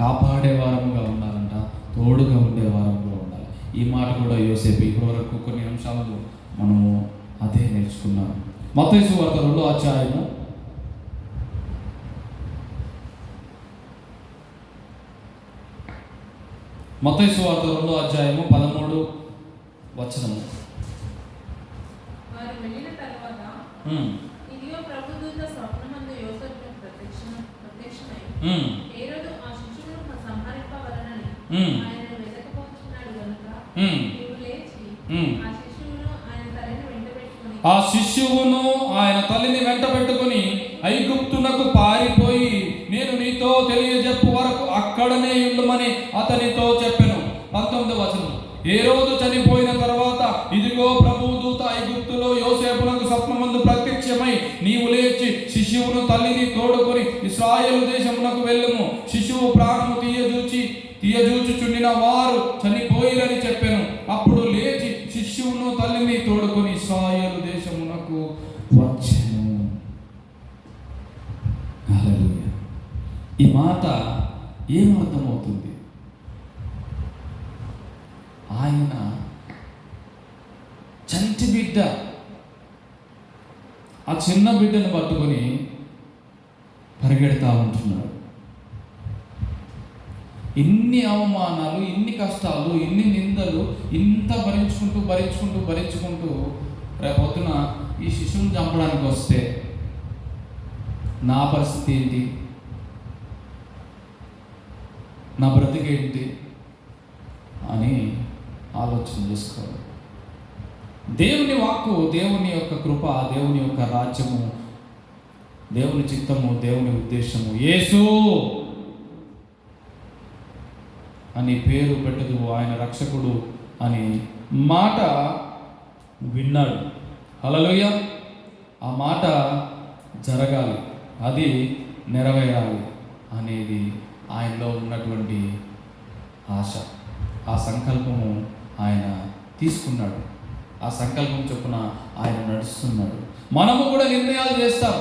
కాపాడే వారముగా ఉండాలంట, తోడుగా ఉండే వారముగా ఉండాలి. ఈ మాట కూడా యోసేపు ఇప్పటి వరకు కొన్ని అంశాలు మనము అదే నేర్చుకున్నాం. మత్తయి సువార్త 2వ అధ్యాయము 13వ వచనము. వారు వెళ్ళిన తరువాత ఇదిగో ప్రభుదూత స్వప్నమందు యోసేపుకు ప్రత్యక్షమై హేరోదు ఆ శిశువును సంహరింపవలెనని ఆయనను వెతకపోతున్నాడు గనుక నీవు లేచి ఆ శిశువును ఆయన తల్లిని వెంట పెట్టుకుని ఐగుప్తునకు పారిపోయి నేను నీతో తెలియజెప్పు వరకు అక్కడనే ఉండుమని అతనితో చెప్పెను. 19వ వచనం. హేరోదు చనిపోయిన తర్వాత ఇదిగో ప్రభుదూత ఐగుప్తులో యోసేపునకు స్వప్నమందు ప్రత్యక్షమై నీవు లేచి శిశువును తల్లిని తోడుకొని ఇశ్రాయేలు దేశమునకు వెళ్ళుము. శిశువు ప్రాణము తీయజూచుచుండిన వారు చనిపోయిరని చెప్పెను. అప్పుడు లేచి శిశువును తల్లిని తోడుకొని ఇశ్రాయేలు దేశమునకు వచ్చెను. హల్లెలూయా. ఈ మాట ఏమర్థమవుతుంది? ఆయన చంటి బిడ్డ, ఆ చిన్న బిడ్డను పట్టుకొని పరిగెడతా ఉంటున్నాడు. ఇన్ని అవమానాలు, ఇన్ని కష్టాలు, ఇన్ని నిందలు, ఇంత భరించుకుంటూ రేపొద్దున ఈ శిశువుని చంపడానికి వస్తే నా పరిస్థితి ఏంటి, నా బ్రతికేంటి అని ఆలోచన చేసుకోవాలి. దేవుని వాక్కు, దేవుని యొక్క కృప, దేవుని యొక్క రాజ్యము, దేవుని చిత్తము, దేవుని ఉద్దేశము యేసు అని పేరు పెట్టదు, ఆయన రక్షకుడు అని మాట విన్నాడు. హల్లెలూయా. ఆ మాట జరగాలి, అది నెరవేరాలి అనేది ఆయనలో ఉన్నటువంటి ఆశ. ఆ సంకల్పము ఆయన తీసుకున్నాడు. ఆ సంకల్పం చొప్పున ఆయన నడుస్తున్నాడు. మనము కూడా నిర్ణయాలు చేస్తాం.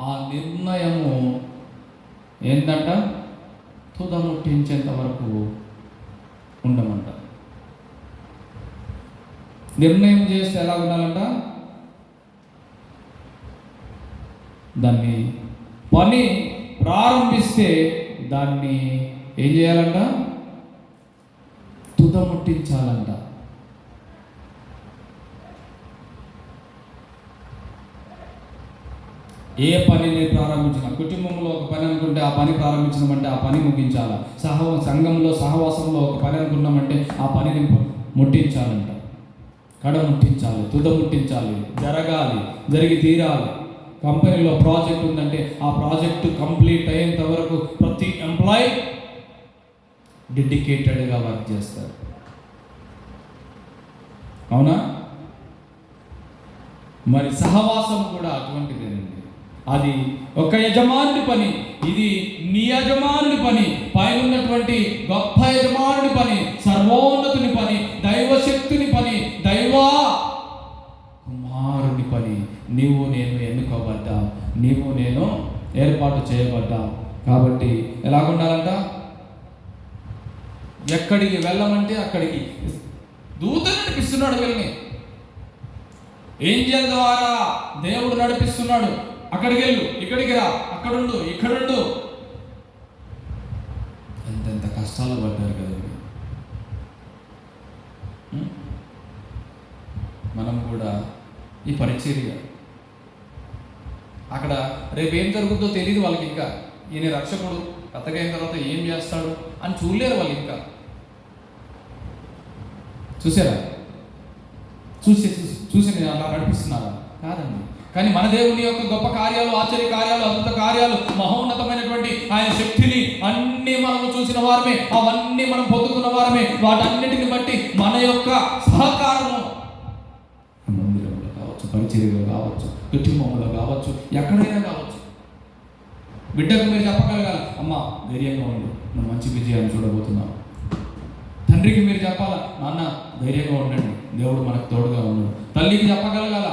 ఆ నిర్ణయము ఏంటంట? తుదముట్టించేంత వరకు ఉండమంట. నిర్ణయం చేస్తే ఎలా ఉండాలంట? దాన్ని పని ప్రారంభిస్తే దాన్ని ఏం చేయాలంట? తుదముట్టించాలంట. ఏ పనిని ప్రారంభించిన, కుటుంబంలో ఒక పని అనుకుంటే ఆ పని ప్రారంభించినామంటే ఆ పని ముగించాలి. సంఘంలో సహవాసంలో ఒక పని అనుకున్నామంటే ఆ పనిని ముట్టించాలంట. కడ ముట్టించాలి, తుద ముట్టించాలి, జరగాలి, జరిగి తీరాలి. కంపెనీలో ప్రాజెక్ట్ ఉందంటే ఆ ప్రాజెక్టు కంప్లీట్ అయ్యేంత వరకు ప్రతి ఎంప్లాయీ డెడికేటెడ్గా వర్క్ చేస్తారు. అవునా? మరి సహవాసం కూడా అటువంటిదేనండి. అది ఒక యజమానుడి పని, ఇది నీ యజమానుడి పని, పైన ఉన్నటువంటి గొప్ప యజమానుడి పని, సర్వోన్నతుని పని, దైవశక్తుని పని, దైవ కుమారుని పని. నీవు నేను ఎన్నుకోబడ్డా, నీవు నేను ఏర్పాటు చేయబడ్డా. కాబట్టి ఎలాగుండాలంట? ఎక్కడికి వెళ్ళమంటే అక్కడికి దూతను నడిపిస్తున్నాడు. వెళ్ళని ఏంజెల్ ద్వారా దేవుడు నడిపిస్తున్నాడు. అక్కడికి వెళ్ళు, ఇక్కడికి రా, అక్కడుండు, ఇక్కడుండు. ఎంతెంత కష్టాలు పడ్డారు కదండి. మనం కూడా ఈ పరిచర్య అక్కడ రేపు ఏం జరుగుతుందో తెలియదు వాళ్ళకి. ఇంకా ఈయన రక్షకుడు పెద్దగైన తర్వాత ఏం చేస్తాడు అని చూడలేరు వాళ్ళు. ఇంకా చూసారా? చూసి నేను అలా నడిపిస్తున్నారా? కాదండి. కానీ మన దేవుని యొక్క గొప్ప కార్యాలు, ఆశ్చర్య కార్యాలు, అద్భుత కార్యాలు, మహోన్నతమైనటువంటి ఆయన శక్తిని అన్నీ మనము చూసిన వారమే, అవన్నీ మనం పొందుకున్న వారమే. వాటన్నిటిని బట్టి మన యొక్క సహకారము మందిరంలో కావచ్చు, పరిచర్యలో కావచ్చు, కుటుంబంలో కావచ్చు, ఎక్కడైనా కావచ్చు. బిడ్డకు మీరు చెప్పగలగాలి, అమ్మ ధైర్యంగా ఉండు, మనం మంచి విజయాన్ని చూడబోతున్నాం. తండ్రికి మీరు చెప్పాలా, నాన్న ధైర్యంగా ఉండండి, దేవుడు మనకు తోడుగా ఉన్నాడు. తల్లికి చెప్పగలగాల,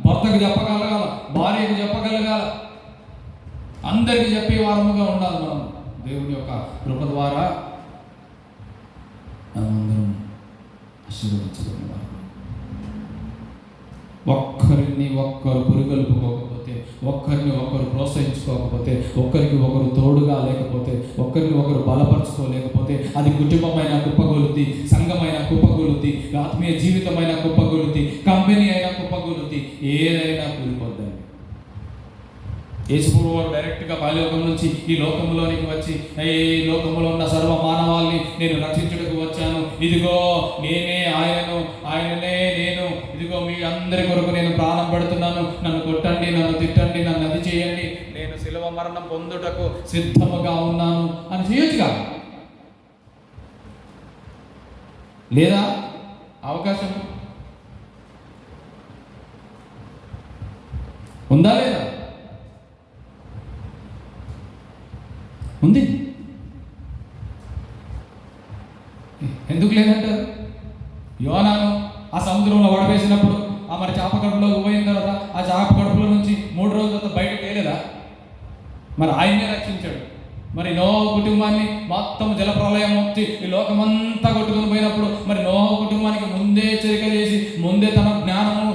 భర్తకు చెప్పగలగాల, భార్యకు చెప్పగలగాల, అందరికీ చెప్పే వారముగా ఉండాలి. మనం దేవుని యొక్క కృప ద్వారా మనమందరం ఆశీర్వదించబడినవారు. ఒక్కరిని ఒక్కరు పురుగొల్పుకోకపోతే, ఒక్కరిని ఒక్కరు ప్రోత్సహించుకోకపోతే, ఒక్కరికి ఒకరు తోడుగా లేకపోతే, ఒక్కరిని ఒకరు బలపరచుకోలేకపోతే అది కుటుంబమైన కుప్పగొలుద్ది, సంఘమైన కుప్పగొలుద్ది, ఆత్మీయ జీవితమైన కుప్పగొలుద్ది, కంపెనీ అయినా కుప్పగొలుద్ది, ఏదైనా కూలిపోద్దండి. యేసుప్రభువు వారు డైరెక్ట్గా బాల్యలోకం నుంచి ఈ లోకంలోనికి వచ్చి, ఈ లోకంలో ఉన్న సర్వ మానవాల్ని నేను రక్షించుటకు వచ్చాను, ఇదిగో నేనే ఆయననే నేను, ఇదిగో మీ అందరి కొరకు నేను ప్రాణం పెడుతున్నాను, నన్ను కొట్టండి, నన్ను తిట్టండి, నన్ను అది చేయండి, నేను శిలువ మరణం పొందుటకు సిద్ధముగా ఉన్నాను అని చేయొచ్చుగా. లేదా అవకాశం ఉందా? లేదా? ఉంది. ఎందుకు లేదంటారు? యోనాను ఆ సముద్రంలో వడవేసినప్పుడు మరి చేప కడుపులోకి పోయిన తర్వాత ఆ చేప కడుపులో నుంచి 3 రోజుల తర్వాత బయటకు వేయలేదా? మరి ఆయన్నే రక్షించాడు. మరి నోహు కుటుంబాన్ని మొత్తం జలప్రలయం వచ్చి ఈ లోకమంతా కొట్టుకొని పోయినప్పుడు మరి నోహు కుటుంబానికి ముందే హెచ్చరిక చేసి, ముందే తన జ్ఞానము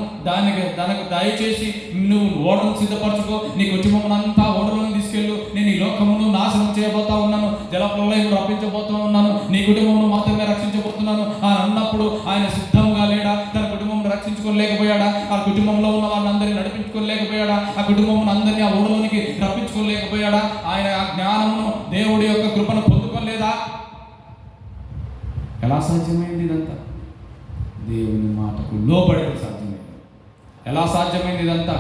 తనకు దయచేసి, నువ్వు ఓడను సిద్ధపరచుకో, నీ కుటుంబం అంతా ఓడలను తీసుకెళ్ళు, నేను ఈ లోకమును నాశనం చేయబోతా ఉన్నాను, జలప్రలయం రప్పించబోతూ ఉన్నాను, నీ కుటుంబమును మాత్రమే రక్షించబోతున్నాను అని అన్నప్పుడు ఆయన సిద్ధంగా లేడా? తన కుటుంబం రక్షించుకోలేకపోయాడా? ఆ కుటుంబంలో ఉన్న వాళ్ళందరినీ నడిపించుకోలేకపోయాడా? ఆ కుటుంబం అందరినీ ఆ ఓడలోనికి రప్పించుకోలేకపోయాడా? ఆయన ఆ జ్ఞానమును, దేవుడి యొక్క కృపను పొందుకోలేదా? ఎలా సాధ్యమైంది ఇదంతా? దేవుని మాటకు లోబడితే సాధ్యమైంది. ఎలా సాధ్యమైంది ఇదంతా?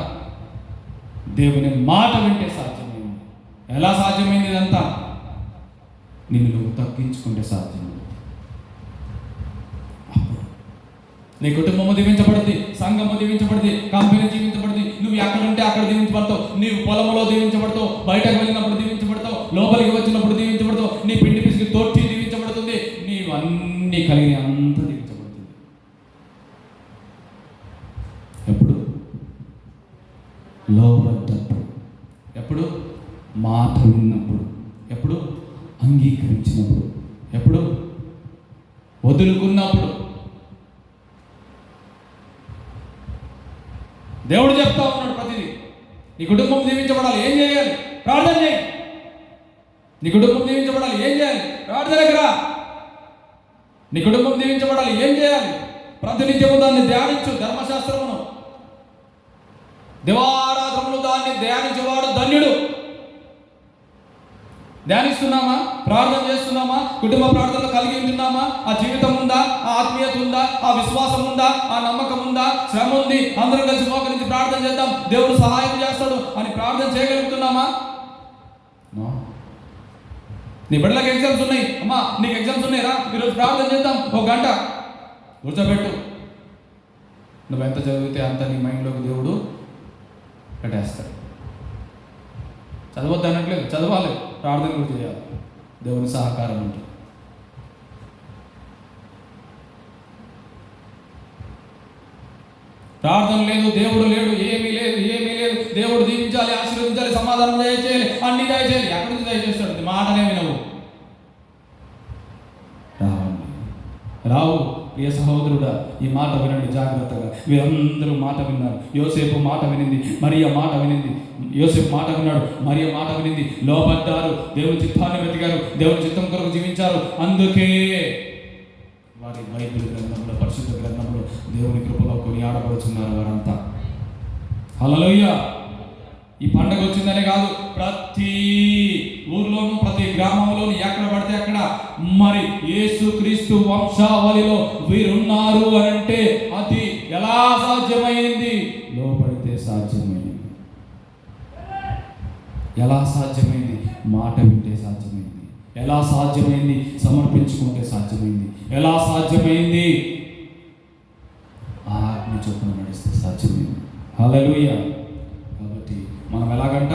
దేవుని మాట వింటే సాధ్యమైంది. ఎలా సాధ్యమైంది ఇదంతా? నిన్ను నువ్వు తగ్గించుకుంటే సాధ్యమైంది. నీ కుటుంబము దీవించబడింది, సంఘము దీవించబడింది, కంపెనీ దీవించబడింది, నువ్వు ఎక్కడుంటే అక్కడ దీవించబడతావు, నీవు పొలంలో దీవించబడతావు, బయటకు వెళ్ళినప్పుడు దీవించబడతావు, లోపలికి వచ్చినప్పుడు దీవించబడతావు, నీ పిండి పిసికి తోటి దీవించబడుతుంది, నీవు అన్నీ కలిగి అంత దీవించబడుతుంది. ఎప్పుడు? లోబడ్డప్పుడు, ఎప్పుడు? మాట విన్నప్పుడు, ఎప్పుడు? అంగీకరించినప్పుడు, ఎప్పుడు? వదులుకున్నప్పుడు. దేవుడు చెప్తా ఉన్నాడు ప్రతిదీ. నీ కుటుంబం దీవించబడాలి, ఏం చేయాలి? ప్రార్థన చేయి. నీ కుటుంబం దీవించబడాలి, ఏం చేయాలి? ప్రార్థనకు రా. నీ కుటుంబం దీవించబడాలి, ఏం చేయాలి? ప్రతినిత్యము దాన్ని ధ్యానించు. ధర్మశాస్త్రమును దివారాత్రములు దాన్ని ధ్యానించేవాడు ధన్యుడు. ధ్యానిస్తున్నామా? ప్రార్థన చేస్తున్నామా? కుటుంబ ప్రార్థనలు కలిగి ఉంటున్నామా? ఆ జీవితం ఉందా? ఆ ఆత్మీయత ఉందా? ఆ విశ్వాసం ఉందా? ఆ నమ్మకం ఉందా? శ్రమ ఉంది, అందరం కలిసి మోకరించి ప్రార్థన చేద్దాం, దేవుడు సహాయం చేస్తాడు అని ప్రార్థన చేయగలుగుతున్నామా? నీ బిడ్డలకు ఎగ్జామ్స్ ఉన్నాయి, అమ్మా నీకు ఎగ్జామ్స్ ఉన్నాయి, రా ఈరోజు ప్రార్థన చేద్దాం, 1 గంట కూర్చోబెట్టు. నువ్వెంత చదివితే అంత నీ మైండ్లోకి దేవుడు పెట్టేస్తాడు. చదవద్దు అనట్లేదు, చదవాలి, ప్రార్థన కూడా చేయాలి, దేవుని సహకారం ఉంటుంది. ప్రార్థన లేదు, దేవుడు లేడు, ఏమీ లేదు, దేవుడు దీవించాలి, ఆశీర్వదించాలి, సమాధానం దయచేయాలి, అన్ని దయచేయాలి. ఎక్కడి నుంచి దయచేస్తాడు? మాటనే వినవు. రావు. ప్రియ సహోదరుడా, ఈ మాట వినండి జాగ్రత్తగా. వీరందరూ మాట విన్నారు. యోసేపు మాట వినింది, మరియ మాట వినింది. యోసేపు మాట విన్నాడు, మరియ మాట వినింది. లోబడ్డారు, దేవుని చిత్తాన్ని వెతికారు, దేవుని చిత్తం కొరకు జీవించారు. అందుకే వారి బైబిల్ గ్రంథంలో, పరిశుద్ధ గ్రంథంలో దేవుని కృపలో కొనియాడబడుతున్నారు వారంతా. హల్లెలూయా. ఈ పండగ వచ్చిందనే కాదు, ప్రతి ఊర్లోనూ, ప్రతి గ్రామంలోనూ, ఎక్కడ పడితే అక్కడ మరి యేసుక్రీస్తు వంశావళిలో వీరున్నారు అని అంటే అది ఎలా సాధ్యమైంది? లోపడితే సాధ్యమైంది. ఎలా సాధ్యమైంది? మాట వింటే సాధ్యమైంది. ఎలా సాధ్యమైంది? సమర్పించుకుంటే సాధ్యమైంది. ఎలా సాధ్యమైంది? ఆజ్ఞ చొప్పున నడిస్తే సాధ్యమైంది. హల్లెలూయా. కాబట్టి మనం ఎలాగంట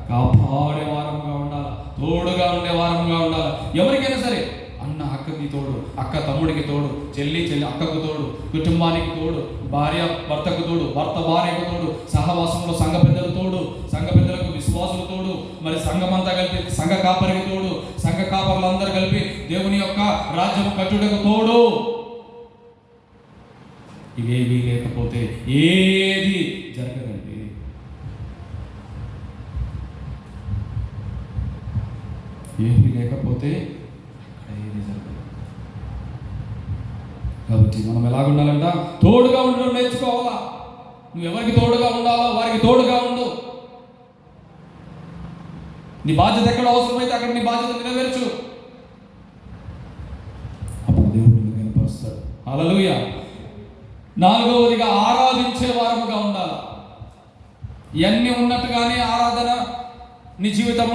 కాపాడే వారముగా ఉండాలి, తోడుగా ఉండే వారముగా ఉండాలి. ఎవరికైనా సరే, అన్న అక్కకి అన్నకి తోడు, అక్క తమ్ముడికి తోడు, చెల్లి అక్కకు తోడు, కుటుంబానికి తోడు, భార్య భర్తకు తోడు, భర్త భార్యకు తోడు, సహవాసంలో సంఘ పెద్దలు తోడు, సంఘ పెద్దలకు విశ్వాసులు తోడు, మరి సంఘమంతా కలిపి సంఘ కాపరికి తోడు, సంఘ కాపరులందరూ కలిపి దేవుని యొక్క రాజ్యం కట్టుటకు తోడు. ఇవేవి లేకపోతే ఏది జరగదండి. ఏమి లేకపోతే ఏది జరగదు. కాబట్టి మనం ఎలాగుండాలంట? తోడుగా ఉండడం నేర్చుకోవాలా. నువ్వు ఎవరికి తోడుగా ఉండాలో వారికి తోడుగా ఉండు. నీ బాధ్యత ఎక్కడ అవసరమైతే అక్కడ నీ బాధ్యత నెరవేర్చు. అప్పుడు దేవుడు నిన్ను కనపరుస్తాడు. హల్లెలూయా. 4వదిగా ఆరాధించే వారముగా ఉండాలి. ఇవన్నీ ఉన్నట్టుగానే ఆరాధన నీ జీవితం